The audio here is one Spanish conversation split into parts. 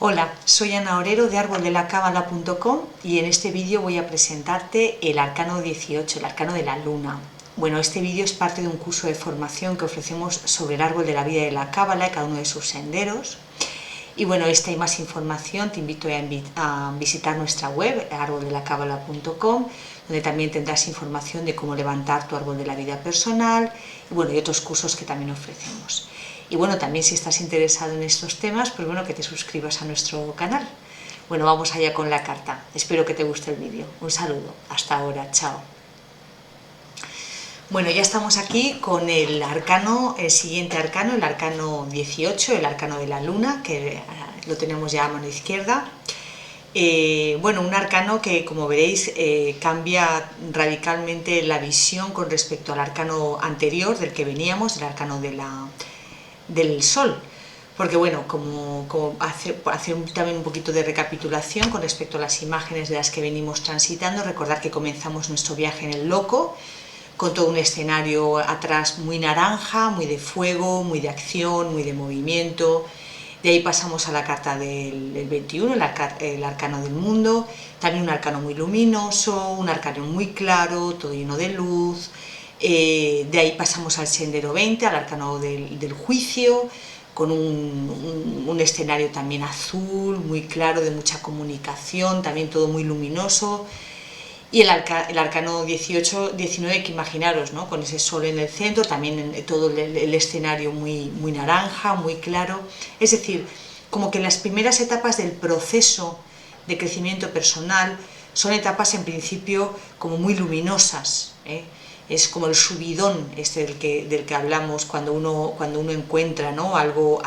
Hola, soy Ana Orero de arboldelacabala.com y en este vídeo voy a presentarte el arcano 18, el arcano de la luna. Bueno, este vídeo es parte de un curso de formación que ofrecemos sobre el árbol de la vida de la cábala y cada uno de sus senderos. Y bueno, esta y más información te invito a visitar nuestra web, arboldelacabala.com, donde también tendrás información de cómo levantar tu árbol de la vida personal y bueno, y otros cursos que también ofrecemos. Y bueno, también si estás interesado en estos temas, pues bueno, que te suscribas a nuestro canal. Bueno, vamos allá con la carta. Espero que te guste el vídeo. Un saludo. Hasta ahora. Chao. Bueno, ya estamos aquí con el arcano, el siguiente arcano, el arcano 18, el arcano de la luna, que lo tenemos ya a mano izquierda. Bueno, un arcano que, como veréis, cambia radicalmente la visión con respecto al arcano anterior del que veníamos, el arcano del sol. Porque bueno, como hacer también un poquito de recapitulación con respecto a las imágenes de las que venimos transitando, recordar que comenzamos nuestro viaje en el loco, con todo un escenario atrás muy naranja, muy de fuego, muy de acción, muy de movimiento. De ahí pasamos a la carta del 21, el arcano del mundo, también un arcano muy luminoso, un arcano muy claro, todo lleno de luz. De ahí pasamos al sendero 20, al arcano del juicio, con un escenario también azul, muy claro, de mucha comunicación, también todo muy luminoso. Y el arcano 18, 19, que imaginaros, ¿no? Con ese sol en el centro, también todo el escenario muy naranja, muy claro. Es decir, como que las primeras etapas del proceso de crecimiento personal son etapas en principio como muy luminosas, ¿eh? Es como el subidón del que hablamos cuando uno encuentra, ¿no? algo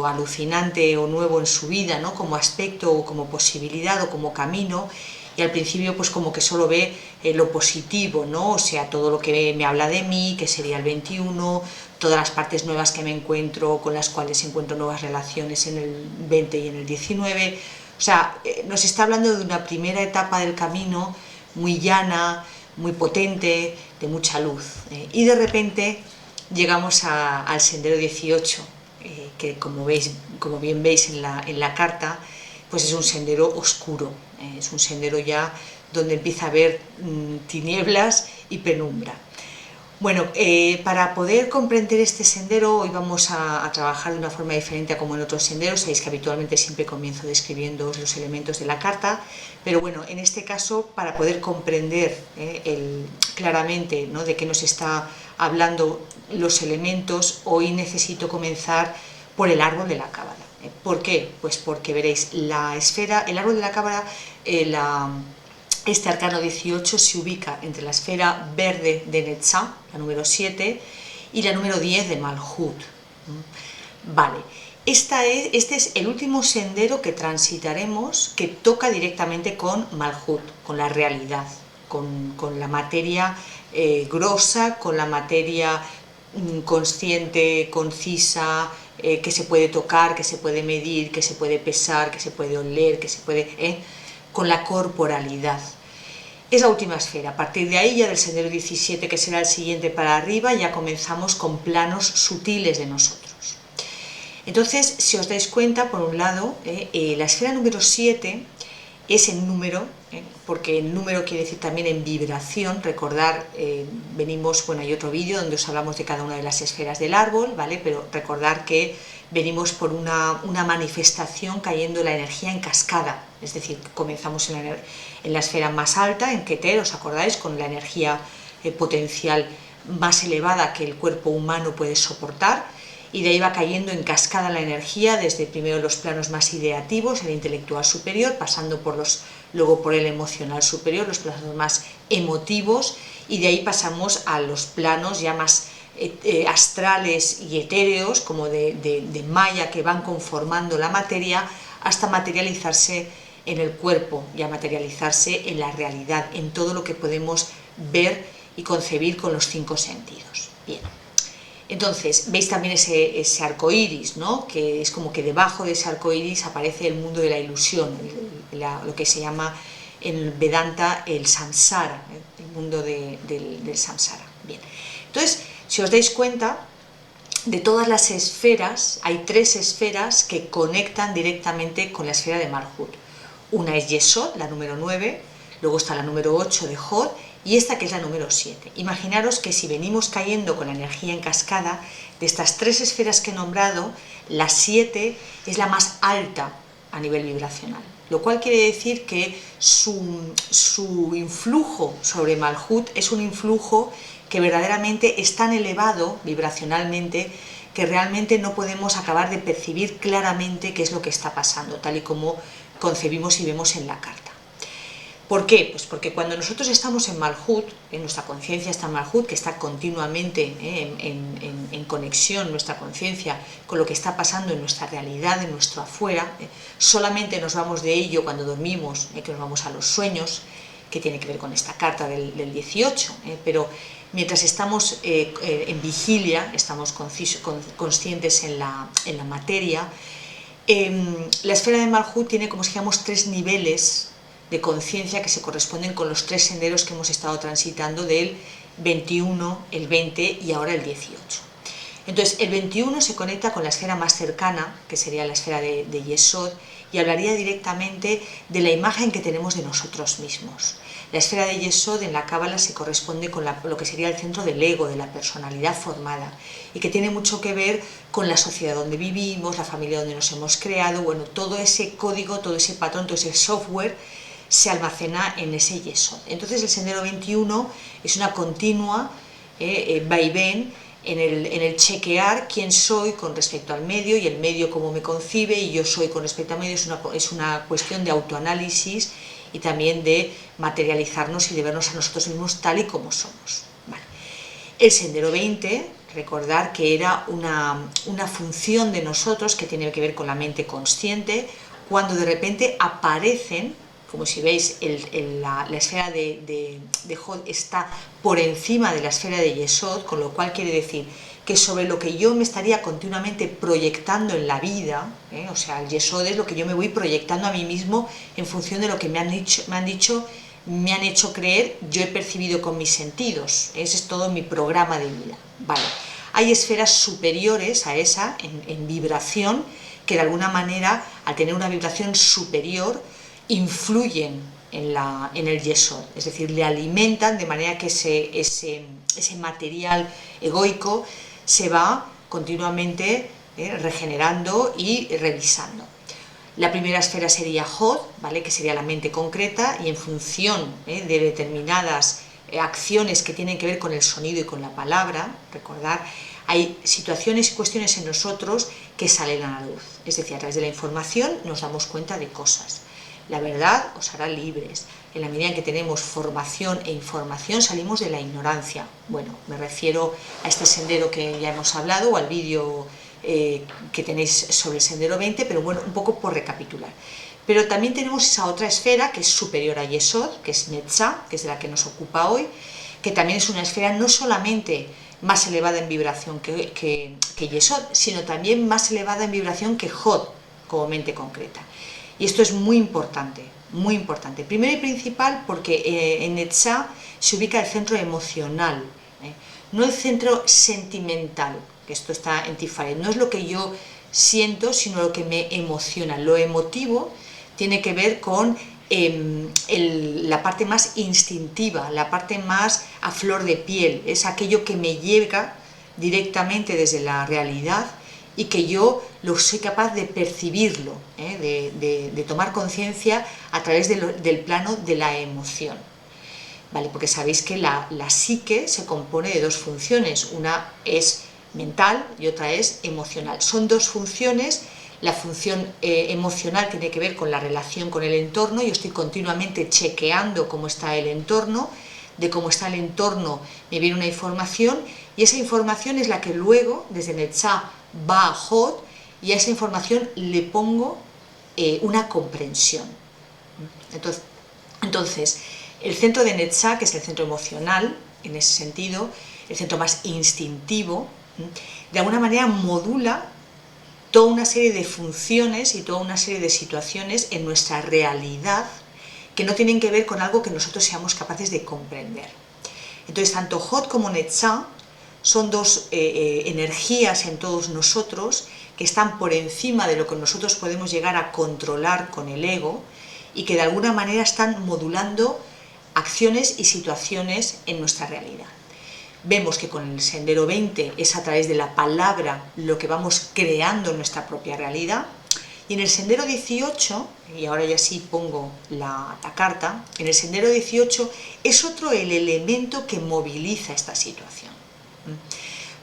alucinante o nuevo en su vida, ¿no? Como aspecto o como posibilidad o como camino, y al principio pues como que solo ve lo positivo, ¿no? O sea, todo lo que me habla de mí, que sería el 21, todas las partes nuevas que me encuentro, con las cuales encuentro nuevas relaciones en el 20 y en el 19. O sea, nos está hablando de una primera etapa del camino muy llana, muy potente, de mucha luz. Y de repente llegamos al sendero 18, que como bien veis en la carta, pues es un sendero oscuro, es un sendero ya donde empieza a haber tinieblas y penumbra. Bueno, para poder comprender este sendero hoy vamos a trabajar de una forma diferente a como en otros senderos. Sabéis que habitualmente siempre comienzo describiendo los elementos de la carta, pero bueno, en este caso, para poder comprender claramente, ¿no?, de qué nos está hablando los elementos, hoy necesito comenzar por el árbol de la cábala. ¿Por qué? Pues porque veréis, la esfera, el árbol de la cábala, este arcano 18 se ubica entre la esfera verde de Netzah, la número 7, y la número 10 de Malhut. Vale, este es el último sendero que transitaremos que toca directamente con Malhut, con la realidad, con la materia grosa, con la materia consciente, concisa, que se puede tocar, que se puede medir, que se puede pesar, que se puede oler, que se puede... con la corporalidad. Es la última esfera. A partir de ahí, ya del sendero 17, que será el siguiente para arriba, ya comenzamos con planos sutiles de nosotros. Entonces, si os dais cuenta, por un lado, la esfera número 7 es en número, porque el número quiere decir también en vibración. Recordar, bueno, hay otro vídeo donde os hablamos de cada una de las esferas del árbol, ¿vale? Pero recordar que venimos por una manifestación cayendo la energía en cascada, es decir, comenzamos en la esfera más alta, en Keter, ¿os acordáis?, con la energía potencial más elevada que el cuerpo humano puede soportar, y de ahí va cayendo en cascada la energía desde primero los planos más ideativos, el intelectual superior, pasando luego por el emocional superior, los planos más emotivos, y de ahí pasamos a los planos ya más astrales y etéreos, como de malla, que van conformando la materia hasta materializarse en el cuerpo y a materializarse en la realidad, en todo lo que podemos ver y concebir con los 5 sentidos. Bien. Entonces, veis también ese arco iris, ¿no?, que es como que debajo de ese arco iris aparece el mundo de la ilusión, lo que se llama en Vedanta el samsara, el mundo del samsara. Bien. Entonces, si os dais cuenta, de todas las esferas, hay 3 esferas que conectan directamente con la esfera de Malhut. Una es Yesod, la número 9, luego está la número 8 de Hod, y esta que es la número 7. Imaginaros que si venimos cayendo con la energía en cascada, de estas 3 esferas que he nombrado, la 7 es la más alta a nivel vibracional, lo cual quiere decir que su influjo sobre Malhut es un influjo que verdaderamente es tan elevado vibracionalmente que realmente no podemos acabar de percibir claramente qué es lo que está pasando, tal y como concebimos y vemos en la carta. ¿Por qué? Pues porque cuando nosotros estamos en Malhut, nuestra conciencia está en Malhut, que está continuamente en conexión nuestra conciencia con lo que está pasando en nuestra realidad, en nuestro afuera, solamente nos vamos de ello cuando dormimos, que nos vamos a los sueños, que tiene que ver con esta carta del 18, pero mientras estamos en vigilia, estamos conscientes en la materia, la esfera de Malhut tiene, como si dijéramos, 3 niveles de conciencia que se corresponden con los 3 senderos que hemos estado transitando del 21, el 20 y ahora el 18. Entonces, el 21 se conecta con la esfera más cercana, que sería la esfera de Yesod, y hablaría directamente de la imagen que tenemos de nosotros mismos. La esfera de Yesod en la Cábala se corresponde con lo que sería el centro del ego, de la personalidad formada, y que tiene mucho que ver con la sociedad donde vivimos, la familia donde nos hemos creado, bueno, todo ese código, todo ese patrón, todo ese software se almacena en ese Yesod. Entonces el sendero 21 es una continua vaivén en el chequear quién soy con respecto al medio y el medio cómo me concibe y yo soy con respecto al medio. Es una cuestión de autoanálisis y también de materializarnos y de vernos a nosotros mismos tal y como somos. Vale. El sendero 20, recordar que era una función de nosotros que tiene que ver con la mente consciente, cuando de repente aparecen, como si veis, la esfera de Hod está por encima de la esfera de Yesod, con lo cual quiere decir que sobre lo que yo me estaría continuamente proyectando en la vida, o sea, el Yesod es lo que yo me voy proyectando a mí mismo en función de lo que me han hecho creer, yo he percibido con mis sentidos. Ese es todo mi programa de vida. Vale. Hay esferas superiores a esa, en vibración, que de alguna manera, al tener una vibración superior, influyen en el Yesod, es decir, le alimentan de manera que ese material egoico se va continuamente regenerando y revisando. La primera esfera sería Hod, ¿vale? Que sería la mente concreta, y en función de determinadas acciones que tienen que ver con el sonido y con la palabra, recordar, hay situaciones y cuestiones en nosotros que salen a la luz, es decir, a través de la información nos damos cuenta de cosas. La verdad os hará libres. En la medida en que tenemos formación e información salimos de la ignorancia. Bueno, me refiero a este sendero que ya hemos hablado o al vídeo que tenéis sobre el sendero 20, pero bueno, un poco por recapitular. Pero también tenemos esa otra esfera que es superior a Yesod, que es Netzah, que es de la que nos ocupa hoy, que también es una esfera no solamente más elevada en vibración que Yesod, sino también más elevada en vibración que Hod, como mente concreta. Y esto es muy importante, muy importante. Primero y principal porque en Netzah se ubica el centro emocional, no el centro sentimental, que esto está en Tifaret. No es lo que yo siento, sino lo que me emociona. Lo emotivo tiene que ver con la parte más instintiva, la parte más a flor de piel. Es aquello que me llega directamente desde la realidad y que yo soy capaz de percibirlo, de tomar conciencia a través del plano de la emoción. ¿Vale? Porque sabéis que la psique se compone de 2 funciones, una es mental y otra es emocional. Son 2 funciones. La función emocional tiene que ver con la relación con el entorno. Yo estoy continuamente chequeando cómo está el entorno, de cómo está el entorno me viene una información y esa información es la que luego desde Netzah va a Hod y a esa información le pongo una comprensión. Entonces, el centro de Netzah, que es el centro emocional, en ese sentido, el centro más instintivo, de alguna manera modula toda una serie de funciones y toda una serie de situaciones en nuestra realidad que no tienen que ver con algo que nosotros seamos capaces de comprender. Entonces, tanto Hod como Netzah son dos energías en todos nosotros que están por encima de lo que nosotros podemos llegar a controlar con el ego y que de alguna manera están modulando acciones y situaciones en nuestra realidad. Vemos que con el Sendero 20 es a través de la palabra lo que vamos creando nuestra propia realidad, y en el Sendero 18, y ahora ya sí pongo la carta, en el Sendero 18 es otro el elemento que moviliza esta situación.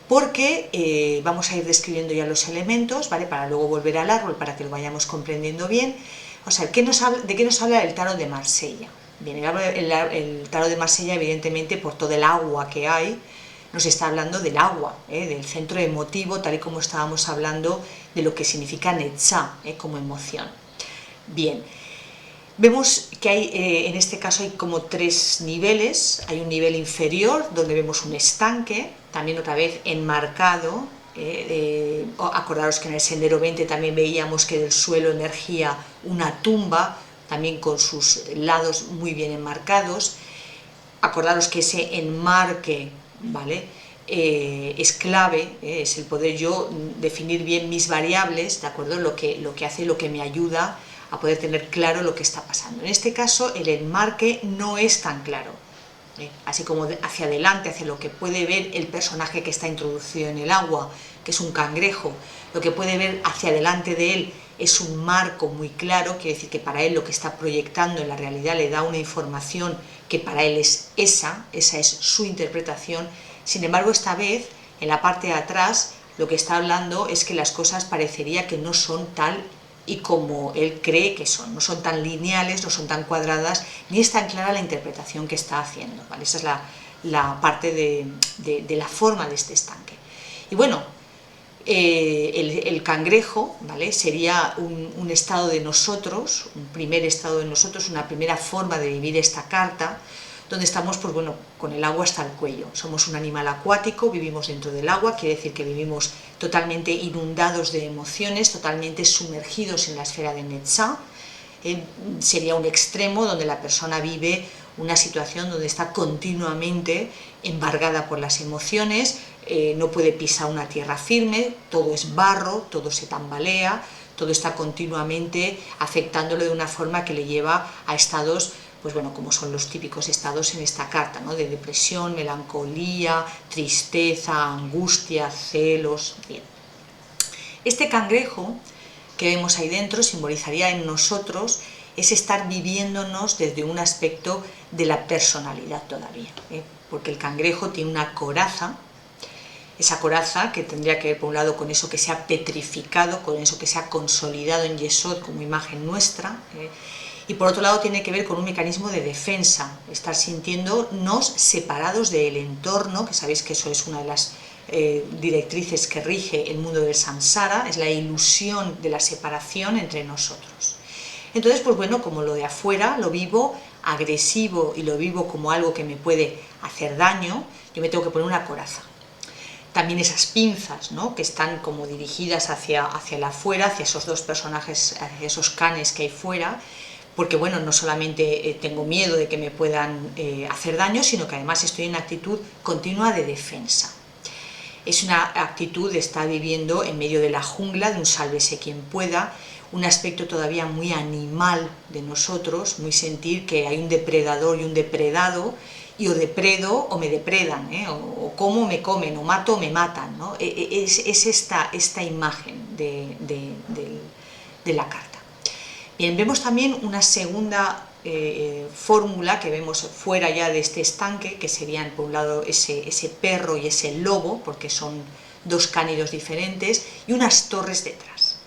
Porque vamos a ir describiendo ya los elementos, ¿vale? Para luego volver al árbol, para que lo vayamos comprendiendo bien. O sea, ¿de qué nos habla el tarot de Marsella? Bien, el tarot de Marsella, evidentemente, por todo el agua que hay, nos está hablando del agua, del centro emotivo, tal y como estábamos hablando de lo que significa Netzá, como emoción. Bien, vemos que hay, en este caso hay como tres niveles. Hay un nivel inferior donde vemos un estanque, también otra vez enmarcado. Acordaros que en el Sendero 20 también veíamos que del suelo emergía una tumba, también con sus lados muy bien enmarcados. Acordaros que ese enmarque, ¿vale? Es clave, es el poder yo definir bien mis variables, ¿de acuerdo? Lo que hace, lo que me ayuda a poder tener claro lo que está pasando. En este caso el enmarque no es tan claro, así como hacia adelante, hacia lo que puede ver el personaje que está introducido en el agua, que es un cangrejo, lo que puede ver hacia adelante de él es un marco muy claro, quiere decir que para él lo que está proyectando en la realidad le da una información que para él es esa es su interpretación. Sin embargo, esta vez, en la parte de atrás, lo que está hablando es que las cosas parecería que no son tal y como él cree que son, no son tan lineales, no son tan cuadradas, ni es tan clara la interpretación que está haciendo, ¿vale? Esa es la parte de la forma de este estanque. Y bueno, el cangrejo, ¿vale? Sería un estado de nosotros, un primer estado de nosotros, una primera forma de vivir esta carta, donde estamos, pues bueno, con el agua hasta el cuello. Somos un animal acuático, vivimos dentro del agua, quiere decir que vivimos totalmente inundados de emociones, totalmente sumergidos en la esfera de Netzá. Sería un extremo donde la persona vive una situación donde está continuamente embargada por las emociones, no puede pisar una tierra firme, todo es barro, todo se tambalea, todo está continuamente afectándolo de una forma que le lleva a estados, pues bueno, como son los típicos estados en esta carta, ¿no? De depresión, melancolía, tristeza, angustia, celos. Bien. Este cangrejo que vemos ahí dentro simbolizaría en nosotros es estar viviéndonos desde un aspecto de la personalidad todavía, porque el cangrejo tiene una coraza, esa coraza que tendría que ver por un lado con eso que se ha petrificado, con eso que se ha consolidado en Yesod como imagen nuestra, y por otro lado tiene que ver con un mecanismo de defensa, estar sintiéndonos separados del entorno, que sabéis que eso es una de las directrices que rige el mundo del samsara, es la ilusión de la separación entre nosotros. Entonces, pues bueno, como lo de afuera lo vivo agresivo y lo vivo como algo que me puede hacer daño, yo me tengo que poner una coraza. También esas pinzas, ¿no? Que están como dirigidas hacia el afuera, hacia esos dos personajes, hacia esos canes que hay fuera, porque bueno, no solamente tengo miedo de que me puedan hacer daño, sino que además estoy en una actitud continua de defensa. Es una actitud de estar viviendo en medio de la jungla, de un sálvese quien pueda, un aspecto todavía muy animal de nosotros, muy sentir que hay un depredador y un depredado, y o depredo o me depredan, o como me comen, o mato o me matan, ¿no? Es esta imagen de la carta. Bien, vemos también una segunda fórmula que vemos fuera ya de este estanque, que serían por un lado ese perro y ese lobo, porque son dos cánidos diferentes, y unas torres detrás.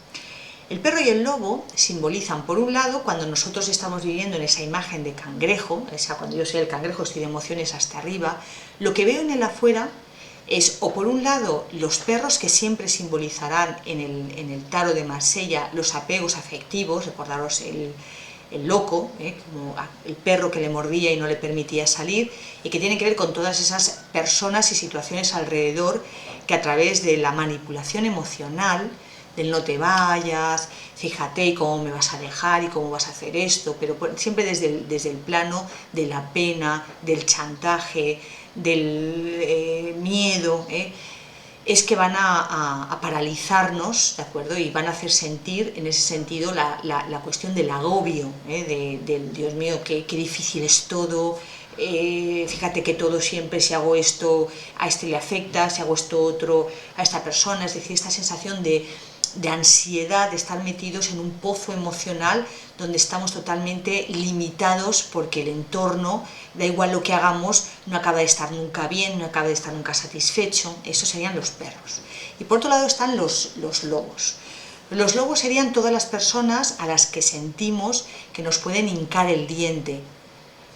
El perro y el lobo simbolizan, por un lado, cuando nosotros estamos viviendo en esa imagen de cangrejo, o sea, cuando yo soy el cangrejo, estoy de emociones hasta arriba, lo que veo en el afuera es, o por un lado, los perros que siempre simbolizarán en el tarot de Marsella los apegos afectivos, recordaros el loco, como el perro que le mordía y no le permitía salir, y que tiene que ver con todas esas personas y situaciones alrededor que a través de la manipulación emocional, del no te vayas, fíjate y cómo me vas a dejar y cómo vas a hacer esto, pero siempre desde el plano de la pena, del chantaje, del miedo, es que van a paralizarnos, ¿de acuerdo? Y van a hacer sentir, en ese sentido, la cuestión del agobio, del Dios mío, qué difícil es todo, fíjate que todo siempre, si hago esto, a este le afecta, si hago esto otro, a esta persona, es decir, esta sensación de ansiedad, de estar metidos en un pozo emocional donde estamos totalmente limitados porque el entorno, da igual lo que hagamos, no acaba de estar nunca bien, no acaba de estar nunca satisfecho. Esos serían los perros. Y por otro lado están los lobos. Los lobos serían todas las personas a las que sentimos que nos pueden hincar el diente.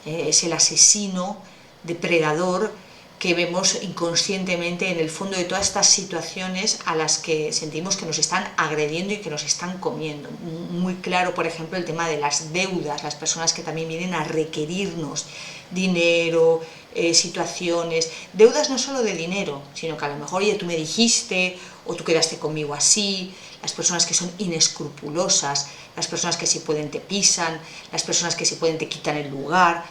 Es el asesino, depredador, que vemos inconscientemente en el fondo de todas estas situaciones a las que sentimos que nos están agrediendo y que nos están comiendo. Muy claro, por ejemplo, el tema de las deudas, las personas que también vienen a requerirnos dinero, situaciones, deudas no solo de dinero, sino que a lo mejor, oye, tú me dijiste, o tú quedaste conmigo así, las personas que son inescrupulosas, las personas que si pueden te pisan, las personas que si pueden te quitan el lugar,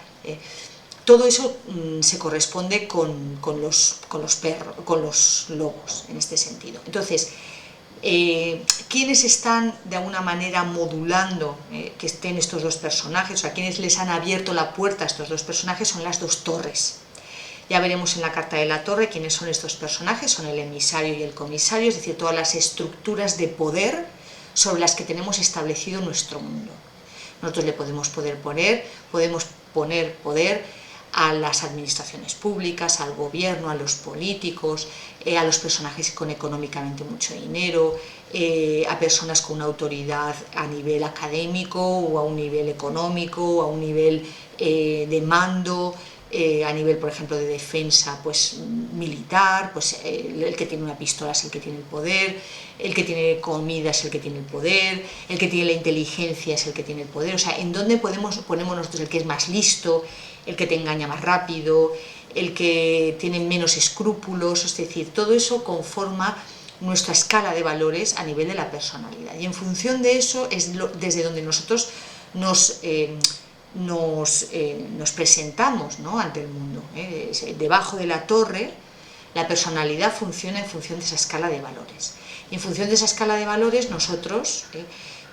todo eso se corresponde con los lobos, en este sentido. Entonces, ¿quiénes están de alguna manera modulando que estén estos dos personajes? O sea, ¿quiénes les han abierto la puerta a estos dos personajes? Son las dos torres. Ya veremos en la carta de la torre quiénes son estos personajes, son el emisario y el comisario, es decir, todas las estructuras de poder sobre las que tenemos establecido nuestro mundo. Nosotros le podemos poner poder a las administraciones públicas, al gobierno, a los políticos, a los personajes con económicamente mucho dinero, a personas con una autoridad a nivel académico o a un nivel económico o a un nivel de mando, a nivel, por ejemplo, de defensa, pues militar, pues el que tiene una pistola es el que tiene el poder, el que tiene comida es el que tiene el poder, el que tiene la inteligencia es el que tiene el poder. O sea, ¿en dónde ponemos nosotros el que es más listo, el que te engaña más rápido, el que tiene menos escrúpulos? Es decir, todo eso conforma nuestra escala de valores a nivel de la personalidad. Y en función de eso es desde donde nosotros nos presentamos, ¿no?, ante el mundo. Debajo de la torre, la personalidad funciona en función de esa escala de valores. Y en función de esa escala de valores nosotros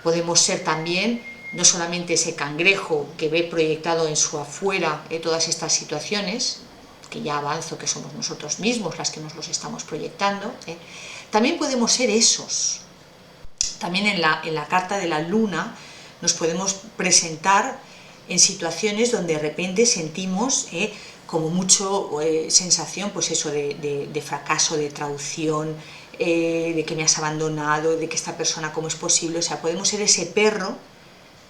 podemos ser también no solamente ese cangrejo que ve proyectado en su afuera todas estas situaciones, que ya avanzo que somos nosotros mismos las que nos los estamos proyectando, también podemos ser esos. También en la carta de la luna nos podemos presentar en situaciones donde de repente sentimos como mucho sensación, pues eso, de fracaso, de traición, de que me has abandonado, de que esta persona cómo es posible. O sea, podemos ser ese perro,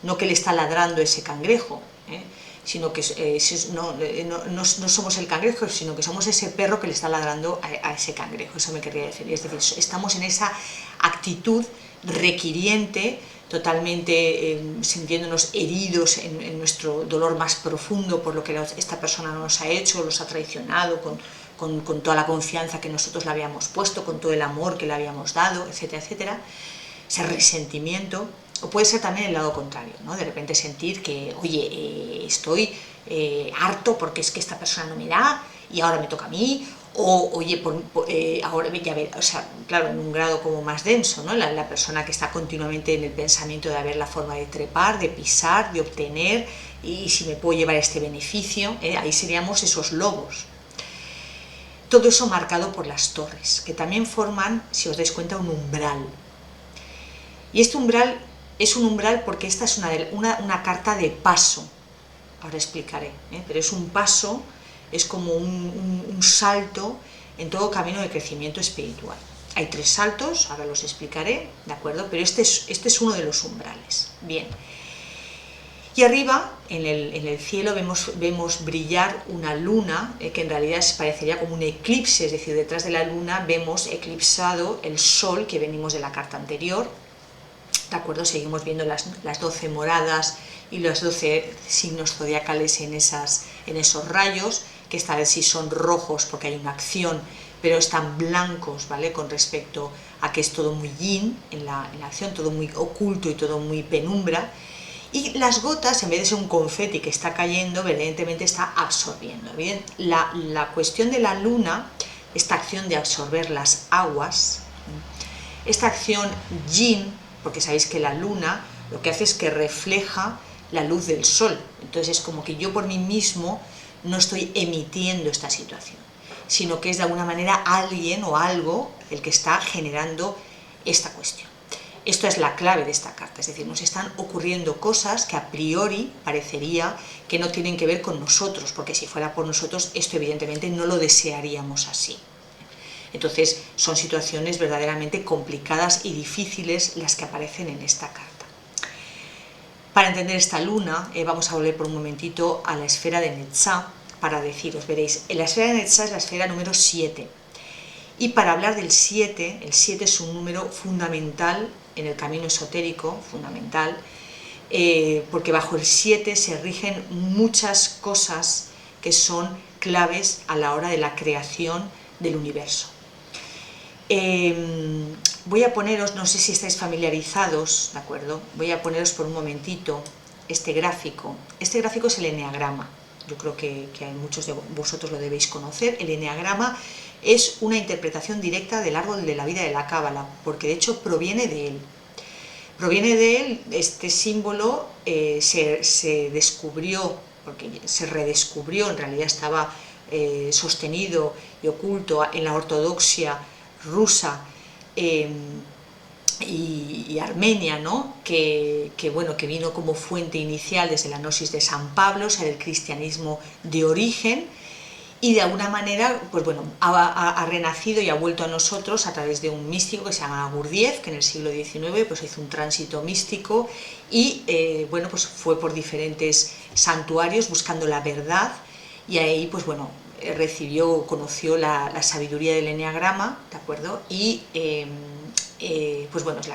no que le está ladrando ese cangrejo, sino que no somos el cangrejo, sino que somos ese perro que le está ladrando a ese cangrejo. Eso me querría decir. Es decir, estamos en esa actitud requiriente, totalmente sintiéndonos heridos en nuestro dolor más profundo por lo que esta persona nos ha hecho, los ha traicionado, con toda la confianza que nosotros le habíamos puesto, con todo el amor que le habíamos dado, etcétera, etcétera. Ese resentimiento. O puede ser también el lado contrario, ¿no? De repente sentir que, oye, estoy harto porque es que esta persona no me da y ahora me toca a mí, o oye, ahora ya ver, o sea, claro, en un grado como más denso, ¿no? La persona que está continuamente en el pensamiento de ver la forma de trepar, de pisar, de obtener, y si me puedo llevar este beneficio, ahí seríamos esos lobos. Todo eso marcado por las torres, que también forman, si os dais cuenta, un umbral. Y este umbral es un umbral porque esta es una carta de paso, ahora explicaré, pero es un paso, es como un salto en todo camino de crecimiento espiritual. Hay 3 saltos, ahora los explicaré, ¿de acuerdo? Pero este es uno de los umbrales. Bien. Y arriba, en el cielo, vemos brillar una luna, que en realidad parecería como un eclipse, es decir, detrás de la luna vemos eclipsado el sol que venimos de la carta anterior. ¿De acuerdo? Seguimos viendo las 12 moradas y los 12 signos zodiacales en esos rayos, que esta vez sí son rojos porque hay una acción, pero están blancos, ¿vale?, con respecto a que es todo muy yin en la acción, todo muy oculto y todo muy penumbra. Y las gotas, en vez de ser un confeti que está cayendo, evidentemente está absorbiendo. La cuestión de la luna, esta acción de absorber las aguas, esta acción yin, porque sabéis que la luna lo que hace es que refleja la luz del sol. Entonces es como que yo por mí mismo no estoy emitiendo esta situación, sino que es de alguna manera alguien o algo el que está generando esta cuestión. Esto es la clave de esta carta, es decir, nos están ocurriendo cosas que a priori parecería que no tienen que ver con nosotros, porque si fuera por nosotros esto evidentemente no lo desearíamos así. Entonces son situaciones verdaderamente complicadas y difíciles las que aparecen en esta carta. Para entender esta luna vamos a volver por un momentito a la esfera de Netzah para deciros, veréis, la esfera de Netzah es la esfera número 7. Y para hablar del 7, el 7 es un número fundamental en el camino esotérico, fundamental, porque bajo el 7 se rigen muchas cosas que son claves a la hora de la creación del universo. Voy a poneros, no sé si estáis familiarizados, ¿de acuerdo? Voy a poneros por un momentito este gráfico. Este gráfico es el eneagrama. Yo creo que hay muchos de vosotros lo debéis conocer. El eneagrama es una interpretación directa del árbol de la vida de la Cábala, porque de hecho proviene de él. Proviene de él, este símbolo se descubrió, porque se redescubrió, en realidad estaba sostenido y oculto en la ortodoxia rusa y Armenia, ¿no? que vino como fuente inicial desde la gnosis de San Pablo, o sea, del cristianismo de origen, y de alguna manera pues bueno, ha renacido y ha vuelto a nosotros a través de un místico que se llama Gurdjieff, que en el siglo XIX pues hizo un tránsito místico y bueno, pues fue por diferentes santuarios buscando la verdad, y ahí pues bueno, conoció la sabiduría del eneagrama, ¿de acuerdo? Y pues bueno, es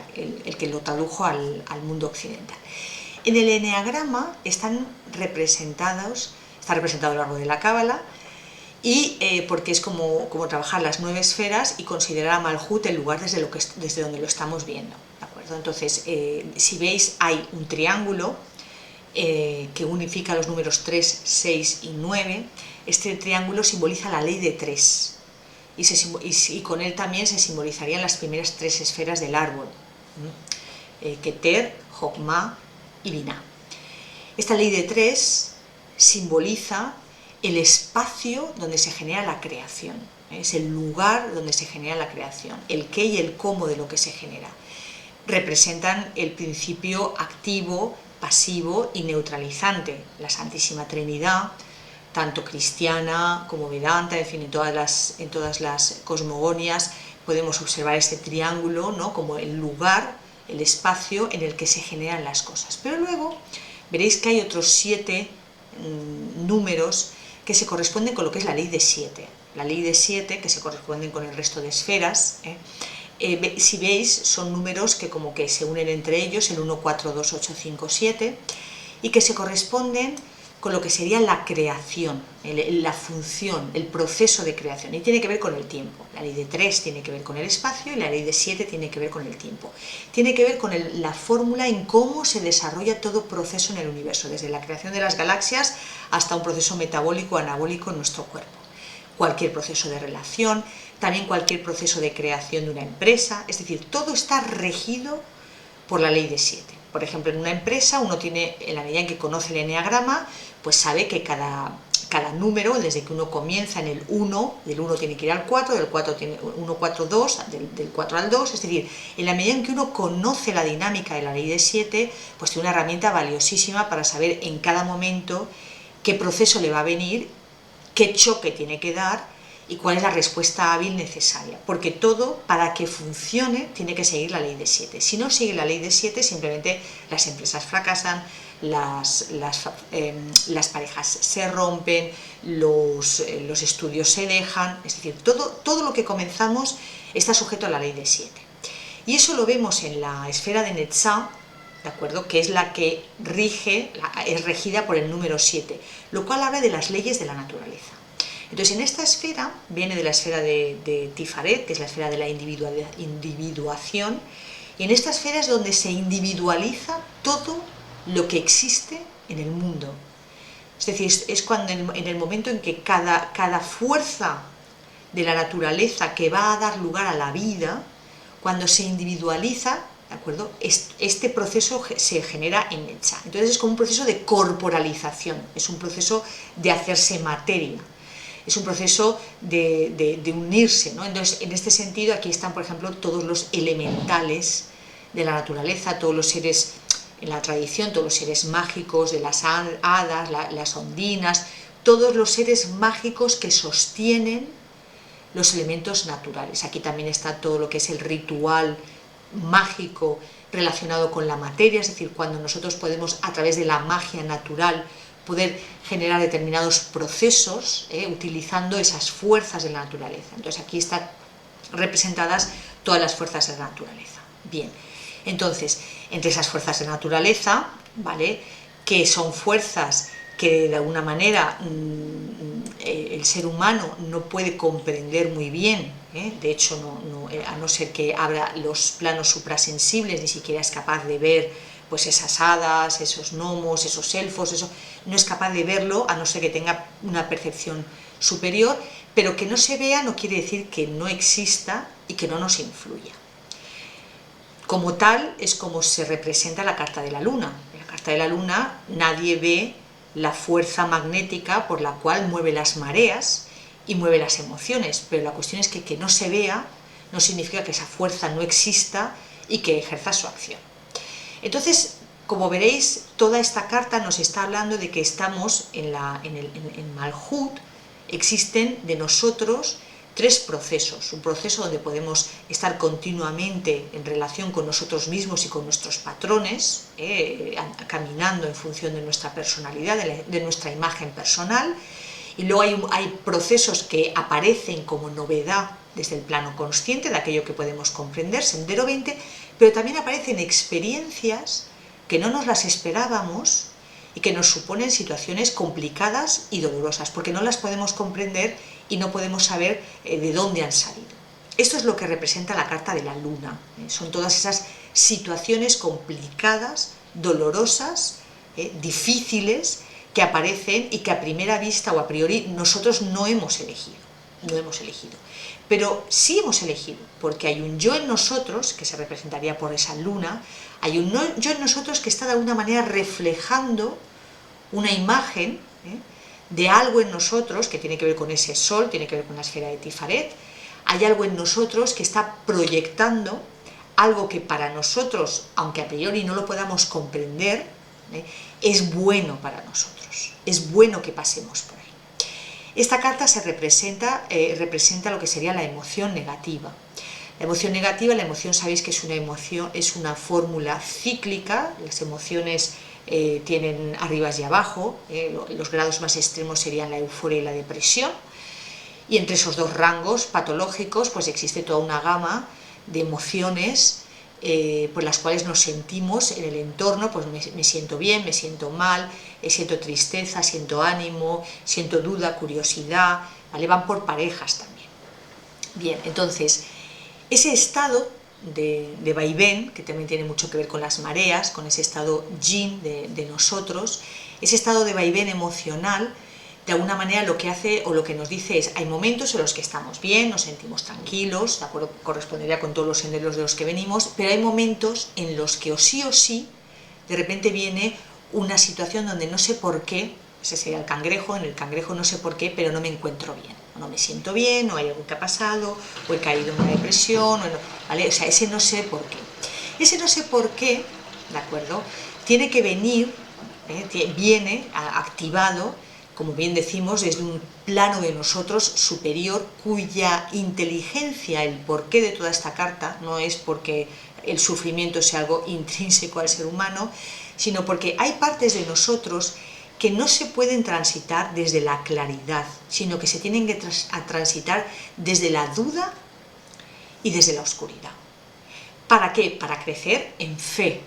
el que lo tradujo al mundo occidental. En el eneagrama está representado el árbol de la Cábala, y porque es como trabajar las 9 esferas y considerar a Malhut el lugar desde donde lo estamos viendo, ¿de acuerdo? Entonces, si veis, hay un triángulo que unifica los números 3, 6 y 9. Este triángulo simboliza la ley de 3 y con él también se simbolizarían las primeras 3 esferas del árbol, Keter, Jokmah y Binah. Esta ley de 3 simboliza el espacio donde se genera la creación, es el lugar donde se genera la creación, el qué y el cómo de lo que se genera. Representan el principio activo, pasivo y neutralizante, la Santísima Trinidad, tanto cristiana como Vedanta, en fin, en todas las cosmogonias podemos observar este triángulo, ¿no? Como el lugar, el espacio en el que se generan las cosas. Pero luego veréis que hay otros 7 números que se corresponden con lo que es la ley de 7. La ley de 7, que se corresponden con el resto de esferas. Si veis, son números que como que se unen entre ellos, el 1, 4, 2, 8, 5, 7, y que se corresponden con lo que sería la creación, la función, el proceso de creación, y tiene que ver con el tiempo. La ley de 3 tiene que ver con el espacio y la ley de 7 tiene que ver con el tiempo. Tiene que ver con la fórmula en cómo se desarrolla todo proceso en el universo, desde la creación de las galaxias hasta un proceso metabólico anabólico en nuestro cuerpo. Cualquier proceso de relación, también cualquier proceso de creación de una empresa, es decir, todo está regido por la ley de 7. Por ejemplo, en una empresa uno tiene, en la medida en que conoce el eneagrama, pues sabe que cada número, desde que uno comienza en el 1, del 1 tiene que ir al 4, del 4 tiene 1, 4, 2, del 4 al 2, es decir, en la medida en que uno conoce la dinámica de la ley de 7, pues tiene una herramienta valiosísima para saber en cada momento qué proceso le va a venir, qué choque tiene que dar y cuál es la respuesta hábil necesaria, porque todo, para que funcione, tiene que seguir la ley de 7. Si no sigue la ley de 7, simplemente las empresas fracasan, las parejas se rompen, los estudios se dejan, es decir, todo lo que comenzamos está sujeto a la ley de 7. Y eso lo vemos en la esfera de Netzah, ¿de acuerdo? Que es la que es regida por el número 7, lo cual habla de las leyes de la naturaleza. Entonces, en esta esfera, viene de la esfera de Tifaret, que es la esfera de la individuación, y en esta esfera es donde se individualiza todo lo que existe en el mundo. Es decir, es cuando en el momento en que cada fuerza de la naturaleza que va a dar lugar a la vida, cuando se individualiza, ¿de acuerdo? Este proceso se genera en Netza. Entonces es como un proceso de corporalización, es un proceso de hacerse materia, es un proceso de unirse, ¿no? Entonces, en este sentido, aquí están, por ejemplo, todos los elementales de la naturaleza, todos los seres, en la tradición, todos los seres mágicos de las hadas, las ondinas, todos los seres mágicos que sostienen los elementos naturales. Aquí también está todo lo que es el ritual mágico relacionado con la materia, es decir, cuando nosotros podemos, a través de la magia natural, poder generar determinados procesos utilizando esas fuerzas de la naturaleza. Entonces aquí están representadas todas las fuerzas de la naturaleza. Bien, entonces, entre esas fuerzas de la naturaleza, ¿vale?, que son fuerzas que de alguna manera el ser humano no puede comprender muy bien, de hecho, a no ser que abra los planos suprasensibles, ni siquiera es capaz de ver pues esas hadas, esos gnomos, esos elfos, no es capaz de verlo, a no ser que tenga una percepción superior, pero que no se vea no quiere decir que no exista y que no nos influya. Como tal, es como se representa la carta de la luna. En la carta de la luna nadie ve la fuerza magnética por la cual mueve las mareas y mueve las emociones, pero la cuestión es que no se vea no significa que esa fuerza no exista y que ejerza su acción. Entonces, como veréis, toda esta carta nos está hablando de que estamos en Malhut, existen de nosotros tres procesos. Un proceso donde podemos estar continuamente en relación con nosotros mismos y con nuestros patrones, caminando en función de nuestra personalidad, de nuestra imagen personal. Y luego hay procesos que aparecen como novedad desde el plano consciente, de aquello que podemos comprender, Sendero 20, pero también aparecen experiencias que no nos las esperábamos y que nos suponen situaciones complicadas y dolorosas, porque no las podemos comprender y no podemos saber de dónde han salido. Esto es lo que representa la carta de la luna, son todas esas situaciones complicadas, dolorosas, difíciles, que aparecen y que a primera vista o a priori nosotros no hemos elegido. Pero sí hemos elegido, porque hay un yo en nosotros, que se representaría por esa luna, hay un yo en nosotros que está de alguna manera reflejando una imagen de algo en nosotros que tiene que ver con ese sol, tiene que ver con la esfera de Tifaret. Hay algo en nosotros que está proyectando algo que para nosotros, aunque a priori no lo podamos comprender, es bueno para nosotros, es bueno que pasemos por ahí. Esta carta representa lo que sería la emoción negativa. La emoción negativa, la emoción sabéis que es una emoción, es una fórmula cíclica, las emociones tienen arribas y abajo, los grados más extremos serían la euforia y la depresión, y entre esos dos rangos patológicos pues existe toda una gama de emociones por las cuales nos sentimos en el entorno, pues me siento bien, me siento mal, siento tristeza, siento ánimo, siento duda, curiosidad, ¿vale? Van por parejas también. Bien, entonces, ese estado de vaivén, que también tiene mucho que ver con las mareas, con ese estado yin de nosotros, ese estado de vaivén emocional, de alguna manera lo que hace o lo que nos dice es, hay momentos en los que estamos bien, nos sentimos tranquilos, de acuerdo, correspondería con todos los senderos de los que venimos, pero hay momentos en los que o sí, de repente viene una situación donde no sé por qué, ese sería el cangrejo, en el cangrejo no sé por qué, pero no me encuentro bien, no me siento bien, o hay algo que ha pasado, o he caído en una depresión, ¿vale? O sea, ese no sé por qué. Ese no sé por qué, ¿de acuerdo?, tiene que venir, viene activado, como bien decimos, desde un plano de nosotros superior, cuya inteligencia, el porqué de toda esta carta, no es porque el sufrimiento sea algo intrínseco al ser humano, sino porque hay partes de nosotros que no se pueden transitar desde la claridad, sino que se tienen que transitar desde la duda y desde la oscuridad. ¿Para qué? Para crecer en fe.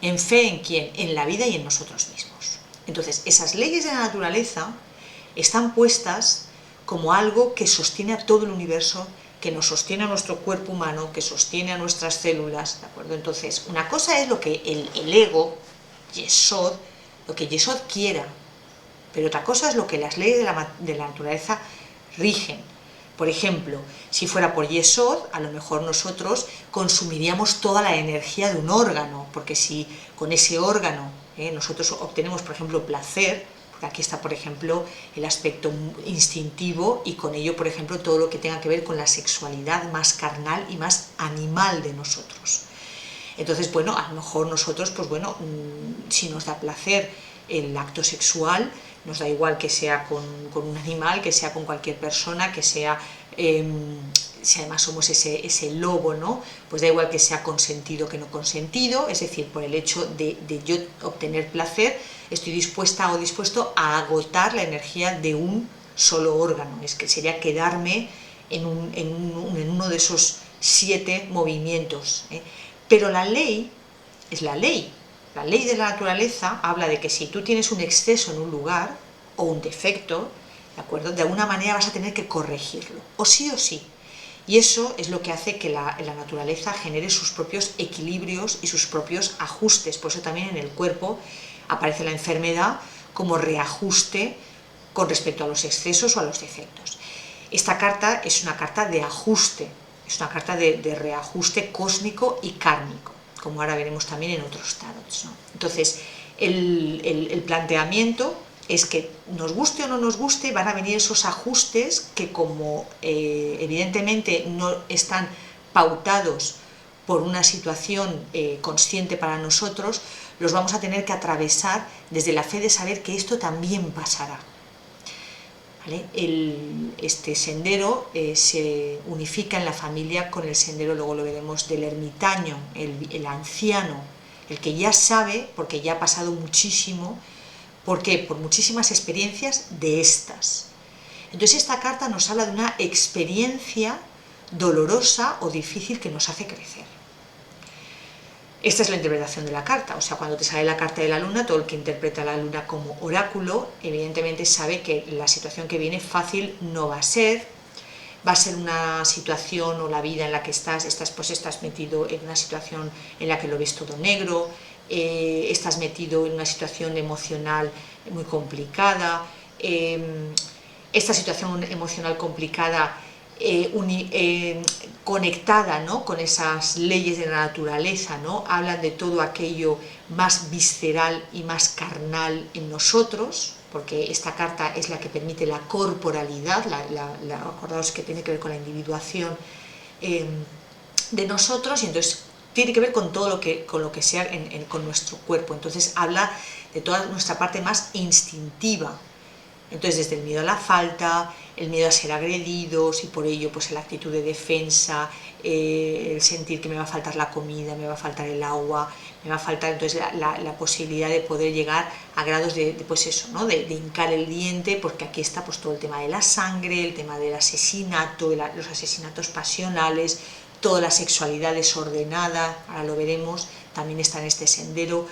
¿En fe en quién? En la vida y en nosotros mismos. Entonces, esas leyes de la naturaleza están puestas como algo que sostiene a todo el universo, que nos sostiene a nuestro cuerpo humano, que sostiene a nuestras células, ¿de acuerdo? Entonces, una cosa es lo que el ego Yesod, lo que Yesod quiera, pero otra cosa es lo que las leyes de la naturaleza rigen. Por ejemplo, si fuera por Yesod, a lo mejor nosotros consumiríamos toda la energía de un órgano, porque si con ese órgano nosotros obtenemos, por ejemplo, placer, porque aquí está, por ejemplo, el aspecto instintivo y con ello, por ejemplo, todo lo que tenga que ver con la sexualidad más carnal y más animal de nosotros. Entonces, bueno, a lo mejor nosotros, pues bueno, si nos da placer el acto sexual, nos da igual que sea con un animal, que sea con cualquier persona, que sea, si además somos ese lobo, ¿no? Pues da igual que sea consentido que no consentido, es decir, por el hecho de yo obtener placer, estoy dispuesta o dispuesto a agotar la energía de un solo órgano, es que sería quedarme en uno de esos 7 movimientos, Pero la ley es la ley. La ley de la naturaleza habla de que si tú tienes un exceso en un lugar o un defecto, ¿de acuerdo? De alguna manera vas a tener que corregirlo, o sí. Y eso es lo que hace que la naturaleza genere sus propios equilibrios y sus propios ajustes. Por eso también en el cuerpo aparece la enfermedad como reajuste con respecto a los excesos o a los defectos. Esta carta es una carta de ajuste, es una carta de reajuste cósmico y kármico, como ahora veremos también en otros tarots, ¿no? Entonces, el planteamiento es que nos guste o no nos guste, van a venir esos ajustes que como evidentemente no están pautados por una situación consciente para nosotros, los vamos a tener que atravesar desde la fe de saber que esto también pasará. ¿Vale? Este sendero se unifica en la familia con el sendero, luego lo veremos, del ermitaño, el anciano, el que ya sabe, porque ya ha pasado muchísimo. ¿Por qué? Por muchísimas experiencias de estas. Entonces esta carta nos habla de una experiencia dolorosa o difícil que nos hace crecer. Esta es la interpretación de la carta, o sea, cuando te sale la carta de la luna, todo el que interpreta a la luna como oráculo, evidentemente sabe que la situación que viene fácil no va a ser una situación o la vida en la que estás metido en una situación en la que lo ves todo negro, estás metido en una situación emocional muy complicada, esta situación emocional complicada conectada, ¿no?, con esas leyes de la naturaleza, ¿no? Hablan de todo aquello más visceral y más carnal en nosotros, porque esta carta es la que permite la corporalidad, acordaos que tiene que ver con la individuación de nosotros, y entonces tiene que ver con todo con lo que sea con nuestro cuerpo. Entonces habla de toda nuestra parte más instintiva. Entonces, desde el miedo a la falta, el miedo a ser agredidos y por ello pues la actitud de defensa, el sentir que me va a faltar la comida, me va a faltar el agua, me va a faltar entonces la posibilidad de poder llegar a grados pues eso, ¿no?, de hincar el diente, porque aquí está pues todo el tema de la sangre, el tema del asesinato, los asesinatos pasionales, toda la sexualidad desordenada, ahora lo veremos, también está en este sendero,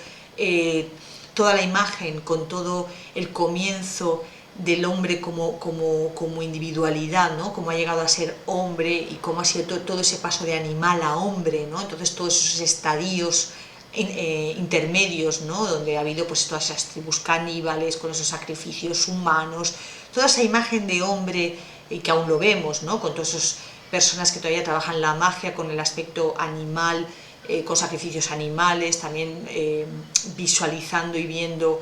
toda la imagen con todo el comienzo del hombre como individualidad, ¿no?, cómo ha llegado a ser hombre y cómo ha sido todo ese paso de animal a hombre, ¿no? Entonces todos esos estadios intermedios, ¿no?, donde ha habido pues todas esas tribus caníbales con esos sacrificios humanos, toda esa imagen de hombre que aún lo vemos, ¿no?, con todas esas personas que todavía trabajan la magia con el aspecto animal, con sacrificios animales, también visualizando y viendo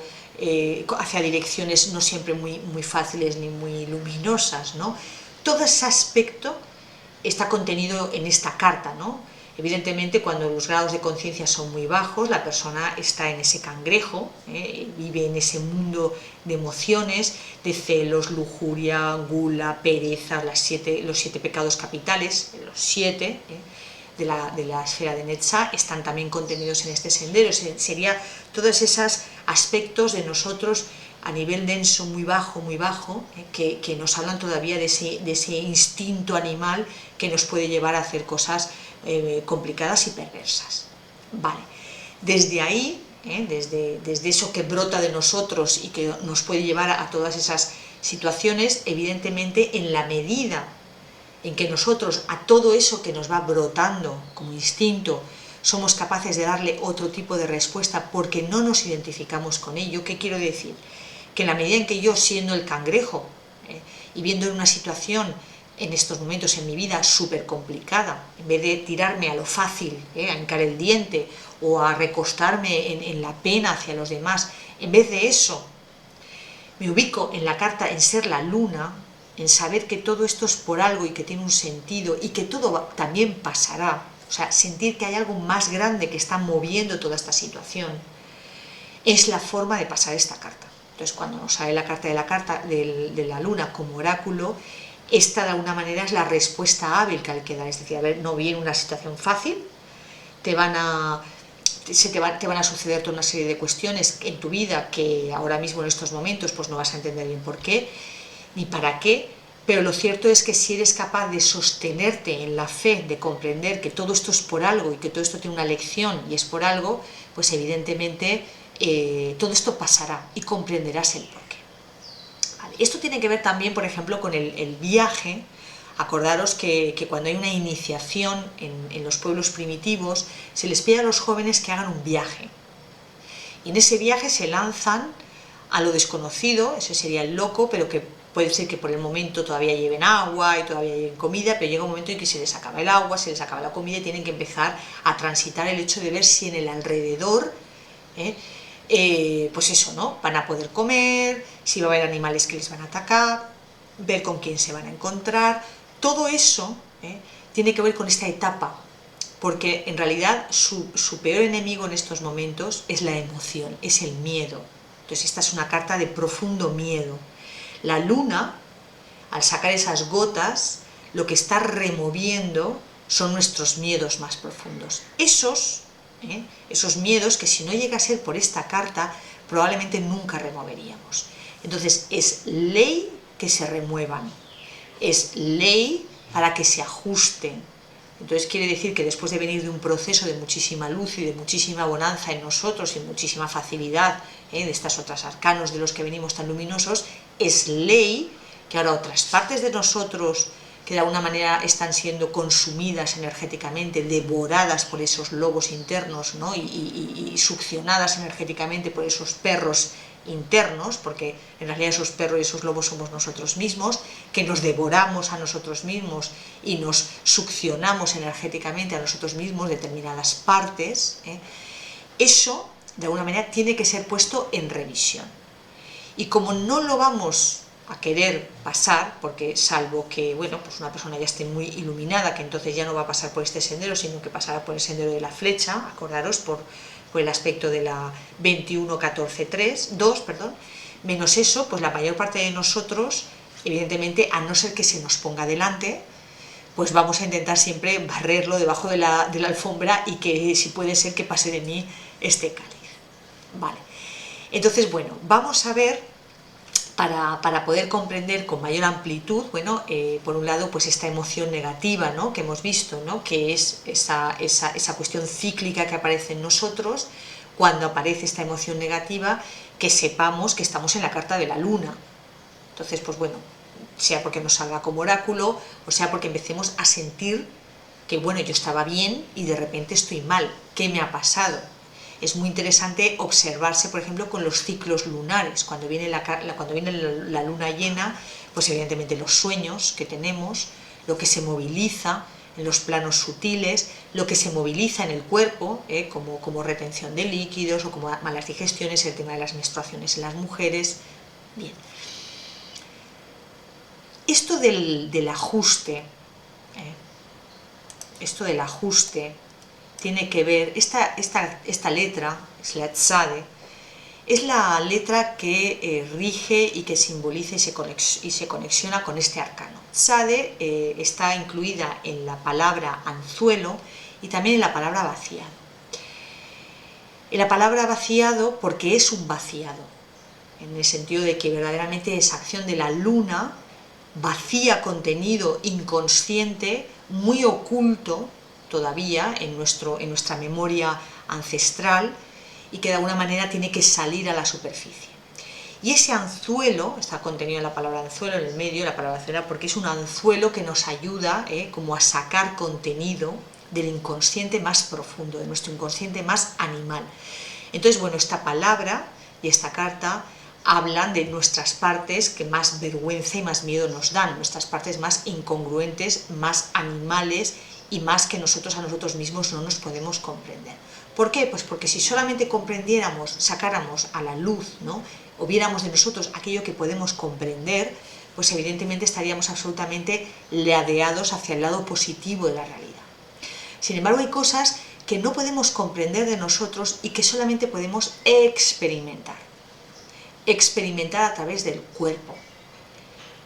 hacia direcciones no siempre muy fáciles ni muy luminosas, ¿no? Todo ese aspecto está contenido en esta carta, ¿no? Evidentemente, cuando los grados de conciencia son muy bajos, la persona está en ese cangrejo, vive en ese mundo de emociones, de celos, lujuria, gula, pereza, los 7 pecados capitales, los 7 de la esfera de Netzah, están también contenidos en este sendero. Sería todos esos aspectos de nosotros a nivel denso muy bajo, que nos hablan todavía de ese instinto animal que nos puede llevar a hacer cosas complicadas y perversas. Vale, desde ahí, desde eso que brota de nosotros y que nos puede llevar a todas esas situaciones, evidentemente en la medida en que nosotros a todo eso que nos va brotando como instinto somos capaces de darle otro tipo de respuesta porque no nos identificamos con ello. ¿Qué quiero decir? Que en la medida en que yo, siendo el cangrejo y viendo en una situación en estos momentos en mi vida súper complicada, en vez de tirarme a lo fácil, a hincar el diente o a recostarme en la pena hacia los demás, en vez de eso me ubico en la carta en ser la luna, en saber que todo esto es por algo y que tiene un sentido y que todo también pasará, o sea, sentir que hay algo más grande que está moviendo toda esta situación, es la forma de pasar esta carta. Entonces, cuando nos sale la carta de la luna como oráculo, esta de alguna manera es la respuesta hábil que hay que dar. Es decir, a ver, no viene una situación fácil, te van a suceder toda una serie de cuestiones en tu vida que ahora mismo en estos momentos pues no vas a entender bien por qué ni para qué, pero lo cierto es que si eres capaz de sostenerte en la fe, de comprender que todo esto es por algo y que todo esto tiene una lección y es por algo, pues evidentemente todo esto pasará y comprenderás el porqué. Vale. Esto tiene que ver también, por ejemplo, con el viaje. Acordaros que cuando hay una iniciación en los pueblos primitivos, se les pide a los jóvenes que hagan un viaje. Y en ese viaje se lanzan a lo desconocido, ese sería el loco, pero que puede ser que por el momento todavía lleven agua y todavía lleven comida, pero llega un momento en que se les acaba el agua, se les acaba la comida y tienen que empezar a transitar el hecho de ver si en el alrededor, pues eso, ¿no? Van a poder comer, si va a haber animales que les van a atacar, ver con quién se van a encontrar. Todo eso tiene que ver con esta etapa, porque en realidad su peor enemigo en estos momentos es la emoción, es el miedo. Entonces esta es una carta de profundo miedo. La luna, al sacar esas gotas, lo que está removiendo son nuestros miedos más profundos. Esos miedos que si no llega a ser por esta carta, probablemente nunca removeríamos. Entonces es ley que se remuevan. Es ley para que se ajusten. Entonces quiere decir que después de venir de un proceso de muchísima luz y de muchísima bonanza en nosotros y muchísima facilidad de estas otras arcanos de los que venimos tan luminosos, es ley que ahora otras partes de nosotros que de alguna manera están siendo consumidas energéticamente, devoradas por esos lobos internos, ¿no? y succionadas energéticamente por esos perros internos, porque en realidad esos perros y esos lobos somos nosotros mismos, que nos devoramos a nosotros mismos y nos succionamos energéticamente a nosotros mismos determinadas partes, eso de alguna manera tiene que ser puesto en revisión. Y como no lo vamos a querer pasar, porque salvo que bueno, pues una persona ya esté muy iluminada, que entonces ya no va a pasar por este sendero, sino que pasará por el sendero de la flecha, acordaros, por el aspecto de la 21.14.2, menos eso, pues la mayor parte de nosotros, evidentemente, a no ser que se nos ponga delante, pues vamos a intentar siempre barrerlo debajo de la alfombra y que si puede ser que pase de mí este cáliz. Vale. Entonces, bueno, vamos a ver, para poder comprender con mayor amplitud, bueno, por un lado, pues esta emoción negativa, ¿no?, que hemos visto, ¿no?, que es esa cuestión cíclica que aparece en nosotros. Cuando aparece esta emoción negativa, que sepamos que estamos en la carta de la luna. Entonces, pues bueno, sea porque nos salga como oráculo, o sea porque empecemos a sentir que, bueno, yo estaba bien y de repente estoy mal. ¿Qué me ha pasado? Es muy interesante observarse, por ejemplo, con los ciclos lunares. Cuando viene la luna llena, pues evidentemente los sueños que tenemos, lo que se moviliza en los planos sutiles, lo que se moviliza en el cuerpo, como retención de líquidos o como malas digestiones, el tema de las menstruaciones en las mujeres. Bien. Esto del ajuste, tiene que ver, esta letra, es la Tzade, es la letra que rige y que simboliza y se conexiona con este arcano. Tzade está incluida en la palabra anzuelo y también en la palabra vaciado. En la palabra vaciado porque es un vaciado, en el sentido de que verdaderamente esa acción de la luna vacía contenido inconsciente, muy oculto todavía en nuestra memoria ancestral y que de alguna manera tiene que salir a la superficie. Y ese anzuelo, está contenido en la palabra anzuelo, en el medio, la palabra anzuelo, porque es un anzuelo que nos ayuda como a sacar contenido, del inconsciente más profundo, de nuestro inconsciente más animal. Entonces, bueno, esta palabra y esta carta hablan de nuestras partes que más vergüenza y más miedo nos dan, nuestras partes más incongruentes, más animales y más que nosotros a nosotros mismos no nos podemos comprender. ¿Por qué? Pues porque si solamente comprendiéramos, sacáramos a la luz, ¿no?, o viéramos de nosotros aquello que podemos comprender, pues evidentemente estaríamos absolutamente ladeados hacia el lado positivo de la realidad. Sin embargo, hay cosas que no podemos comprender de nosotros y que solamente podemos experimentar. Experimentar a través del cuerpo.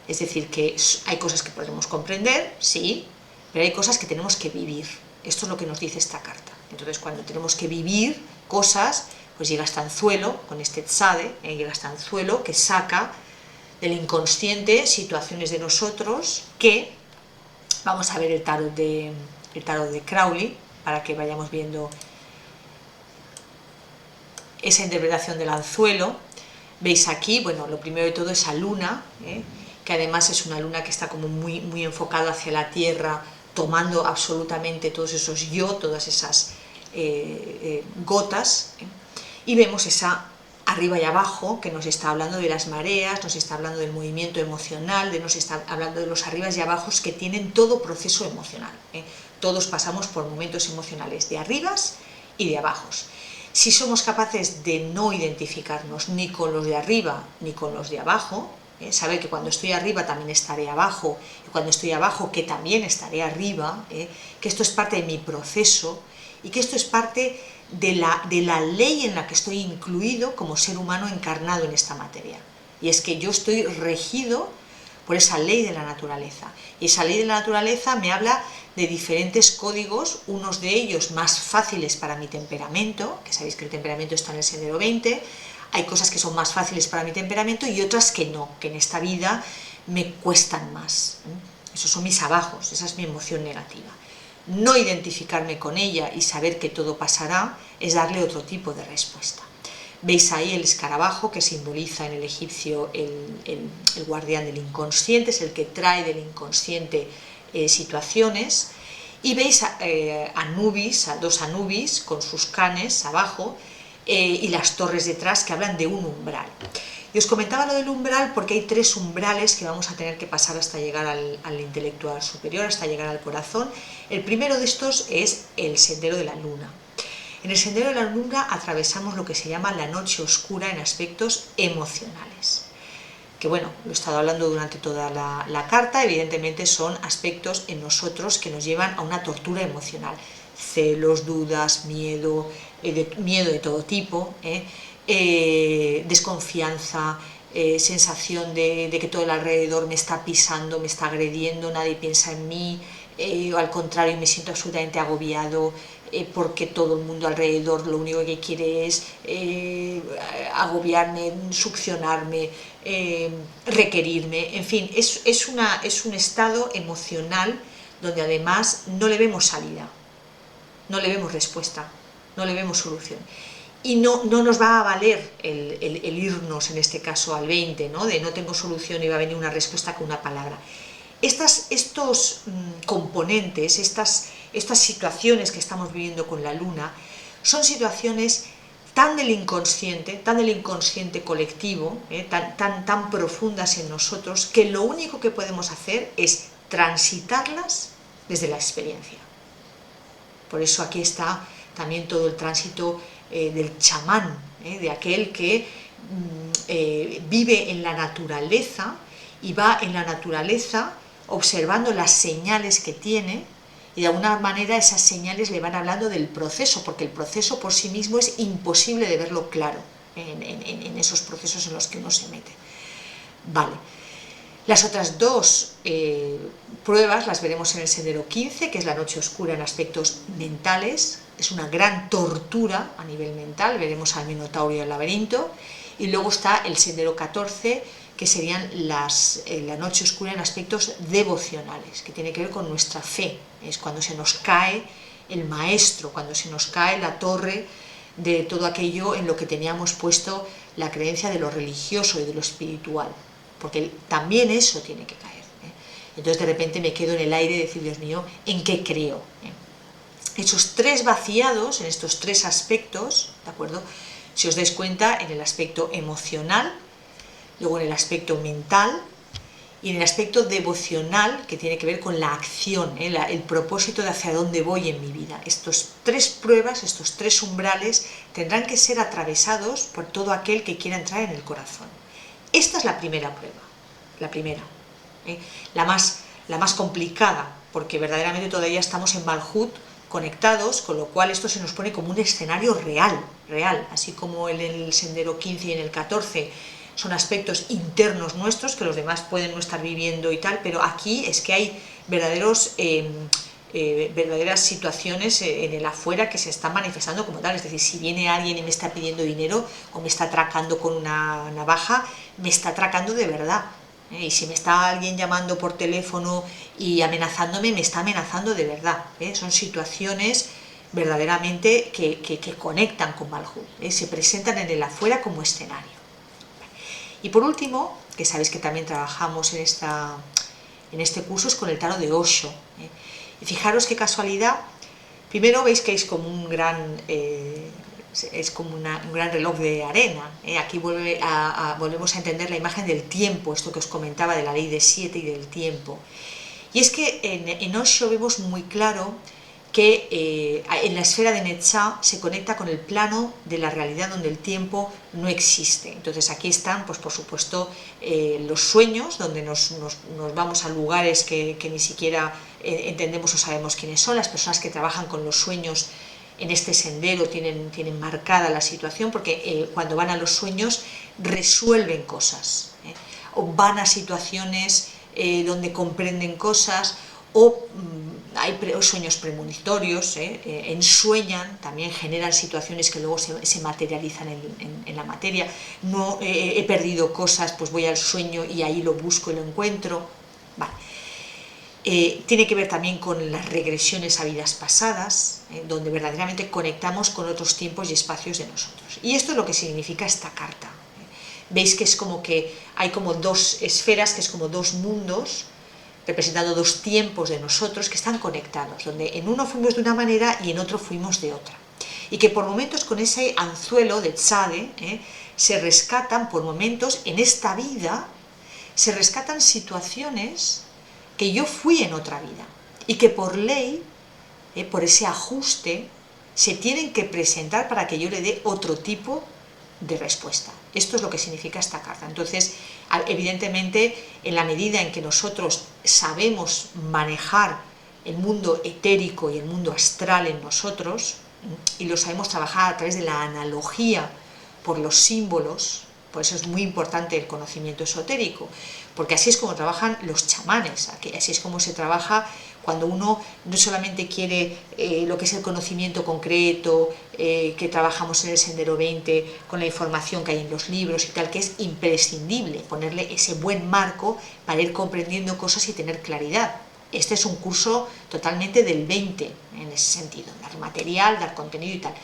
Es decir, que hay cosas que podemos comprender, sí, pero hay cosas que tenemos que vivir. Esto es lo que nos dice esta carta. Entonces, cuando tenemos que vivir cosas, pues llega hasta Anzuelo, con este tzade, llega hasta Anzuelo, que saca del inconsciente situaciones de nosotros que, vamos a ver el tarot de Crowley, para que vayamos viendo esa interpretación del anzuelo. Veis aquí, bueno, lo primero de todo esa luna, que además es una luna que está como muy enfocada hacia la tierra, tomando absolutamente todos esos yo, todas esas gotas, y vemos esa arriba y abajo que nos está hablando de las mareas, nos está hablando del movimiento emocional, nos está hablando de los arribas y abajos que tienen todo proceso emocional. Todos pasamos por momentos emocionales de arribas y de abajos. Si somos capaces de no identificarnos ni con los de arriba ni con los de abajo, saber que cuando estoy arriba también estaré abajo, y cuando estoy abajo que también estaré arriba, que esto es parte de mi proceso y que esto es parte de la ley en la que estoy incluido como ser humano encarnado en esta materia. Y es que yo estoy regido por esa ley de la naturaleza. Y esa ley de la naturaleza me habla de diferentes códigos, unos de ellos más fáciles para mi temperamento, que sabéis que el temperamento está en el sendero 20, hay cosas que son más fáciles para mi temperamento y otras que no, que en esta vida me cuestan más. Esos son mis abajos, esa es mi emoción negativa. No identificarme con ella y saber que todo pasará es darle otro tipo de respuesta. Veis ahí el escarabajo que simboliza en el egipcio el guardián del inconsciente, es el que trae del inconsciente situaciones, y veis Anubis, a dos Anubis con sus canes abajo y las torres detrás que hablan de un umbral. Y os comentaba lo del umbral porque hay tres umbrales que vamos a tener que pasar hasta llegar al intelectual superior, hasta llegar al corazón. El primero de estos es el sendero de la luna. En el sendero de la luna atravesamos lo que se llama la noche oscura en aspectos emocionales. Que bueno, lo he estado hablando durante toda la carta, evidentemente son aspectos en nosotros que nos llevan a una tortura emocional. Celos, dudas, miedo de todo tipo, desconfianza, sensación de que todo el alrededor me está pisando, me está agrediendo, nadie piensa en mí, o al contrario me siento absolutamente agobiado porque todo el mundo alrededor lo único que quiere es agobiarme, succionarme, requerirme, en fin, es un estado emocional donde además no le vemos salida, no le vemos respuesta, no le vemos solución. Y no nos va a valer el irnos, en este caso, al 20, ¿no? De no tengo solución y va a venir una respuesta con una palabra. Estos componentes, estas situaciones que estamos viviendo con la luna, son situaciones tan del inconsciente colectivo, tan profundas en nosotros, que lo único que podemos hacer es transitarlas desde la experiencia. Por eso aquí está también todo el tránsito del chamán, de aquel que vive en la naturaleza y va en la naturaleza observando las señales que tiene, y de alguna manera esas señales le van hablando del proceso, porque el proceso por sí mismo es imposible de verlo claro en esos procesos en los que uno se mete. Vale. Las otras dos pruebas las veremos en el sendero 15, que es la noche oscura en aspectos mentales. Es una gran tortura a nivel mental, veremos al Minotauro y al laberinto. Y luego está el sendero 14, que serían la noche oscura en aspectos devocionales, que tiene que ver con nuestra fe. Es cuando se nos cae el maestro, cuando se nos cae la torre de todo aquello en lo que teníamos puesto la creencia de lo religioso y de lo espiritual, porque también eso tiene que caer. Entonces de repente me quedo en el aire y decir, Dios mío, ¿en qué creo? esos tres vaciados, en estos tres aspectos, ¿de acuerdo? Si os dais cuenta, en el aspecto emocional, luego en el aspecto mental y en el aspecto devocional, que tiene que ver con la acción, el propósito de hacia dónde voy en mi vida. Estos tres pruebas, estos tres umbrales, tendrán que ser atravesados por todo aquel que quiera entrar en el corazón. Esta es la primera prueba, la primera, la más complicada, porque verdaderamente todavía estamos en Malhut conectados, con lo cual esto se nos pone como un escenario real, así como en el sendero 15 y en el 14 son aspectos internos nuestros que los demás pueden no estar viviendo y tal, pero aquí es que hay verdaderas situaciones en el afuera que se están manifestando como tal. Es decir, si viene alguien y me está pidiendo dinero o me está atracando con una navaja, me está atracando de verdad. Y si me está alguien llamando por teléfono y amenazándome, me está amenazando de verdad. Son situaciones verdaderamente que conectan con Malhut, se presentan en el afuera como escenario. Y por último, que sabéis que también trabajamos en este curso, es con el tarot de Osho. Y fijaros qué casualidad. Primero veis que es como un gran reloj de arena. Aquí volvemos a entender la imagen del tiempo, esto que os comentaba de la ley de 7 y del tiempo. Y es que en Osho vemos muy claro que en la esfera de Netzah se conecta con el plano de la realidad donde el tiempo no existe. Entonces aquí están, pues por supuesto, los sueños, donde nos vamos a lugares que ni siquiera entendemos o sabemos quiénes son. Las personas que trabajan con los sueños en este sendero tienen marcada la situación, porque cuando van a los sueños resuelven cosas, o van a situaciones donde comprenden cosas, o hay sueños premonitorios, ensueñan, también generan situaciones que luego se materializan en la materia. No he perdido cosas, pues voy al sueño y ahí lo busco y lo encuentro. Vale. Tiene que ver también con las regresiones a vidas pasadas, donde verdaderamente conectamos con otros tiempos y espacios de nosotros. Y esto es lo que significa esta carta. Veis que es como que hay como dos esferas, que es como dos mundos, representando dos tiempos de nosotros que están conectados, donde en uno fuimos de una manera y en otro fuimos de otra. Y que por momentos con ese anzuelo de Tzade se rescatan por momentos en esta vida, se rescatan situaciones que yo fui en otra vida y que por ley, por ese ajuste, se tienen que presentar para que yo le dé otro tipo de respuesta. Esto es lo que significa esta carta. Entonces, evidentemente, en la medida en que nosotros sabemos manejar el mundo etérico y el mundo astral en nosotros, y lo sabemos trabajar a través de la analogía por los símbolos, por eso es muy importante el conocimiento esotérico, porque así es como trabajan los chamanes, así es como se trabaja cuando uno no solamente quiere lo que es el conocimiento concreto, que trabajamos en el Sendero 20, con la información que hay en los libros y tal, que es imprescindible ponerle ese buen marco para ir comprendiendo cosas y tener claridad. Este es un curso totalmente del 20 en ese sentido, dar material, dar contenido y tal.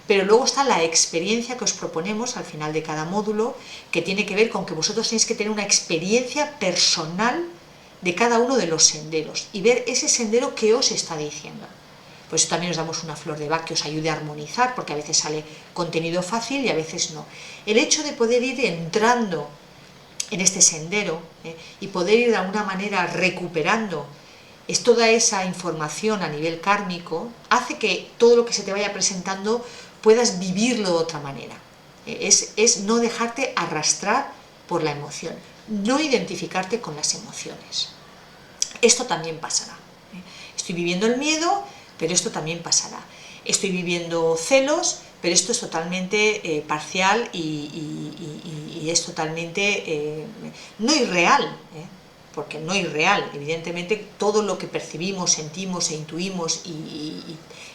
Pero luego está la experiencia que os proponemos al final de cada módulo, que tiene que ver con que vosotros tenéis que tener una experiencia personal de cada uno de los senderos y ver ese sendero que os está diciendo. Por eso también os damos una flor de Bach que os ayude a armonizar, porque a veces sale contenido fácil y a veces no. El hecho de poder ir entrando en este sendero y poder ir de alguna manera recuperando toda esa información a nivel kármico, hace que todo lo que se te vaya presentando puedas vivirlo de otra manera. Es no dejarte arrastrar por la emoción, no identificarte con las emociones. Esto también pasará. Estoy viviendo el miedo, pero esto también pasará. Estoy viviendo celos, pero esto es totalmente parcial y es totalmente no irreal, porque no irreal. Evidentemente todo lo que percibimos, sentimos e intuimos y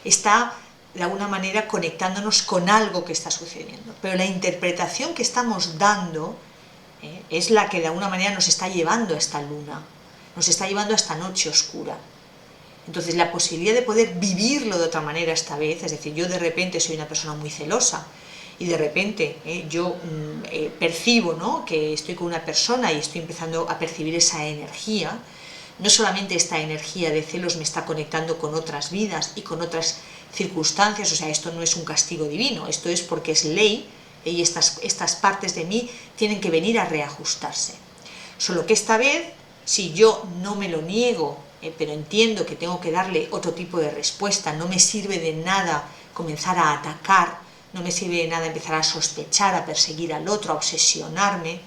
está de alguna manera conectándonos con algo que está sucediendo. Pero la interpretación que estamos dando es la que de alguna manera nos está llevando a esta luna, nos está llevando a esta noche oscura. Entonces la posibilidad de poder vivirlo de otra manera esta vez, es decir, yo de repente soy una persona muy celosa y de repente yo percibo, ¿no?, que estoy con una persona y estoy empezando a percibir esa energía. No solamente esta energía de celos me está conectando con otras vidas y con otras circunstancias, o sea, esto no es un castigo divino, esto es porque es ley y estas partes de mí tienen que venir a reajustarse. Solo que esta vez, si yo no me lo niego, pero entiendo que tengo que darle otro tipo de respuesta, no me sirve de nada comenzar a atacar, no me sirve de nada empezar a sospechar, a perseguir al otro, a obsesionarme,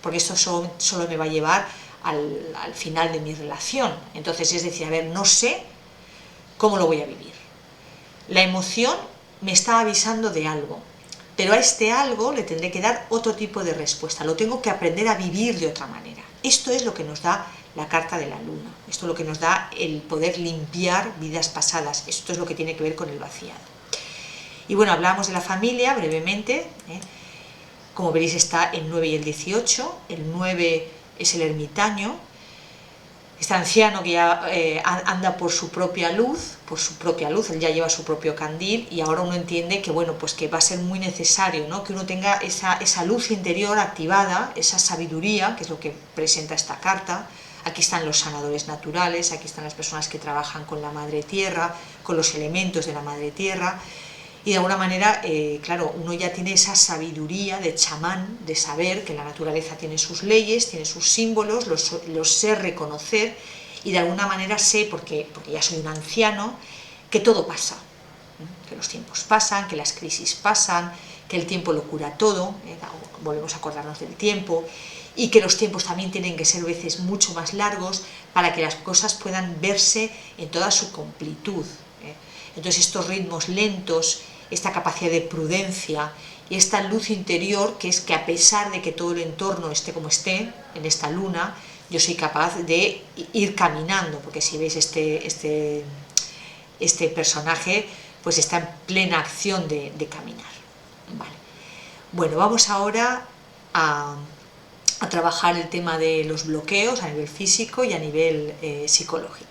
porque esto solo me va a llevar al final de mi relación. Entonces, es decir, a ver, no sé cómo lo voy a vivir. La emoción me está avisando de algo, pero a este algo le tendré que dar otro tipo de respuesta, lo tengo que aprender a vivir de otra manera. Esto es lo que nos da la carta de la luna, esto es lo que nos da el poder limpiar vidas pasadas, esto es lo que tiene que ver con el vaciado. Y bueno, hablamos de la familia brevemente, como veréis está el 9 y el 18, el 9 es el ermitaño, este anciano que ya anda por su propia luz, él ya lleva su propio candil y ahora uno entiende que bueno, pues que va a ser muy necesario, ¿no? Que uno tenga esa luz interior activada, esa sabiduría, que es lo que presenta esta carta. Aquí están los sanadores naturales, aquí están las personas que trabajan con la madre tierra, con los elementos de la madre tierra. Y de alguna manera, claro, uno ya tiene esa sabiduría de chamán, de saber que la naturaleza tiene sus leyes, tiene sus símbolos, los sé reconocer y de alguna manera sé, porque ya soy un anciano, que todo pasa, que los tiempos pasan, que las crisis pasan, que el tiempo lo cura todo, volvemos a acordarnos del tiempo, y que los tiempos también tienen que ser a veces mucho más largos para que las cosas puedan verse en toda su completud. Entonces estos ritmos lentos, esta capacidad de prudencia y esta luz interior, que es que a pesar de que todo el entorno esté como esté, en esta luna, yo soy capaz de ir caminando, porque si veis este personaje, pues está en plena acción de caminar. Vale. Bueno, vamos ahora a trabajar el tema de los bloqueos a nivel físico y a nivel psicológico.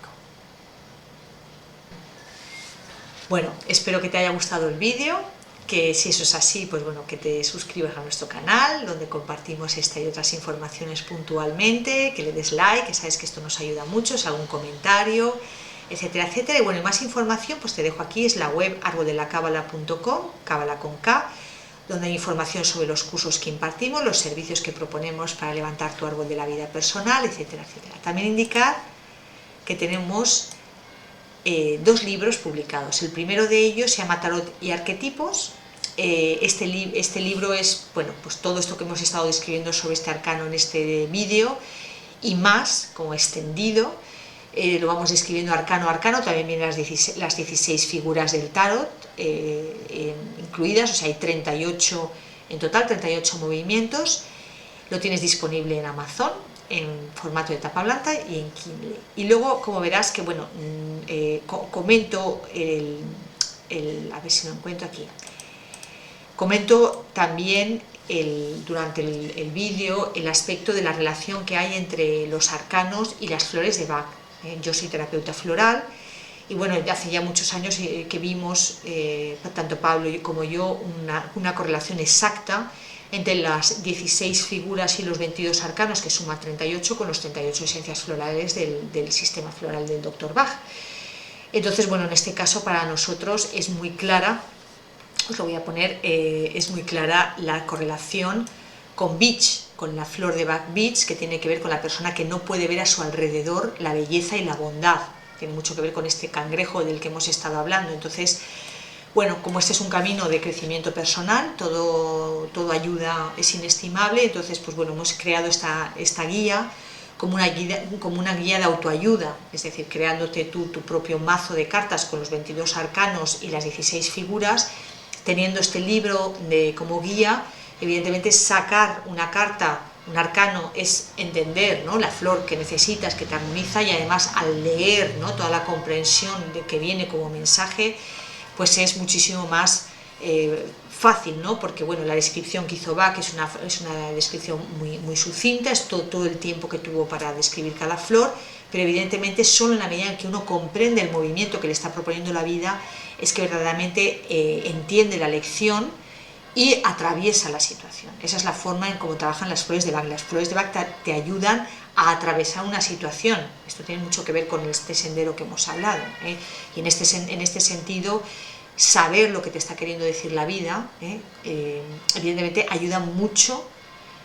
Bueno, espero que te haya gustado el vídeo, que si eso es así, pues bueno, que te suscribas a nuestro canal, donde compartimos esta y otras informaciones puntualmente, que le des like, que sabes que esto nos ayuda mucho, si algún comentario, etcétera, etcétera. Y bueno, más información, pues te dejo aquí, es la web arboldelacabala.com, cábala con K, donde hay información sobre los cursos que impartimos, los servicios que proponemos para levantar tu árbol de la vida personal, etcétera, etcétera. También indicar que tenemos dos libros publicados. El primero de ellos se llama Tarot y Arquetipos. Este libro es, bueno, pues todo esto que hemos estado describiendo sobre este arcano en este vídeo y más, como extendido. Lo vamos describiendo arcano a arcano, también vienen las 16 figuras del tarot incluidas, o sea, hay 38 en total, 38 movimientos. Lo tienes disponible en Amazon, en formato de tapa blanda y en Kindle. Y luego, como verás, que bueno, comento a ver si lo encuentro aquí. Comento también durante el vídeo el aspecto de la relación que hay entre los arcanos y las flores de Bach. Yo soy terapeuta floral y bueno, hace ya muchos años que vimos, tanto Pablo como yo, una correlación exacta entre las 16 figuras y los 22 arcanos, que suma 38, con los 38 esencias florales del sistema floral del Dr. Bach. Entonces, bueno, en este caso para nosotros es muy clara, os lo voy a poner, es muy clara la correlación con Beach, con la flor de Bach Beach, que tiene que ver con la persona que no puede ver a su alrededor la belleza y la bondad. Tiene mucho que ver con este cangrejo del que hemos estado hablando. Entonces, bueno, como este es un camino de crecimiento personal, todo ayuda es inestimable, entonces pues bueno, hemos creado esta guía como una guía de autoayuda, es decir, creándote tu propio mazo de cartas con los 22 arcanos y las 16 figuras, teniendo este libro como guía. Evidentemente sacar una carta, un arcano, es entender, ¿no?, la flor que necesitas, que te armoniza, y además al leer, ¿no?, toda la comprensión de que viene como mensaje, pues es muchísimo más fácil, ¿no? Porque bueno, la descripción que hizo Bach es una descripción muy sucinta, es todo el tiempo que tuvo para describir cada flor, pero evidentemente solo en la medida en que uno comprende el movimiento que le está proponiendo la vida es que verdaderamente entiende la lección y atraviesa la situación. Esa es la forma en cómo trabajan las flores de Bach. Las flores de Bach te ayudan a atravesar una situación. Esto tiene mucho que ver con este sendero que hemos hablado, ¿eh? Y en este sentido, saber lo que te está queriendo decir la vida, evidentemente ayuda mucho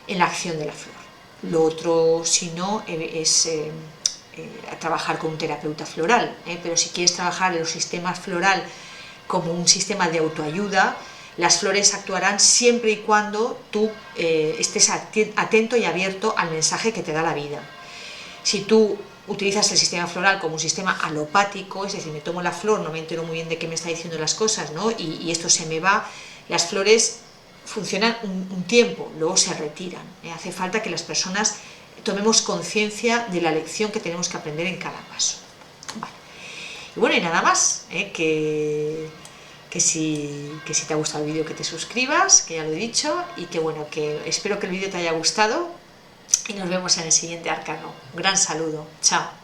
en la acción de la flor. Lo otro, si no, es trabajar con un terapeuta floral, pero si quieres trabajar en los sistemas floral como un sistema de autoayuda, las flores actuarán siempre y cuando tú estés atento y abierto al mensaje que te da la vida. Si tú utilizas el sistema floral como un sistema alopático, es decir, me tomo la flor, no me entero muy bien de qué me está diciendo las cosas, ¿no? y esto se me va, las flores funcionan un tiempo, luego se retiran. Hace falta que las personas tomemos conciencia de la lección que tenemos que aprender en cada paso. Vale. Y bueno, y nada más, que si te ha gustado el vídeo, que te suscribas, que ya lo he dicho, y que bueno, que espero que el vídeo te haya gustado y nos vemos en el siguiente arcano. Un gran saludo, chao.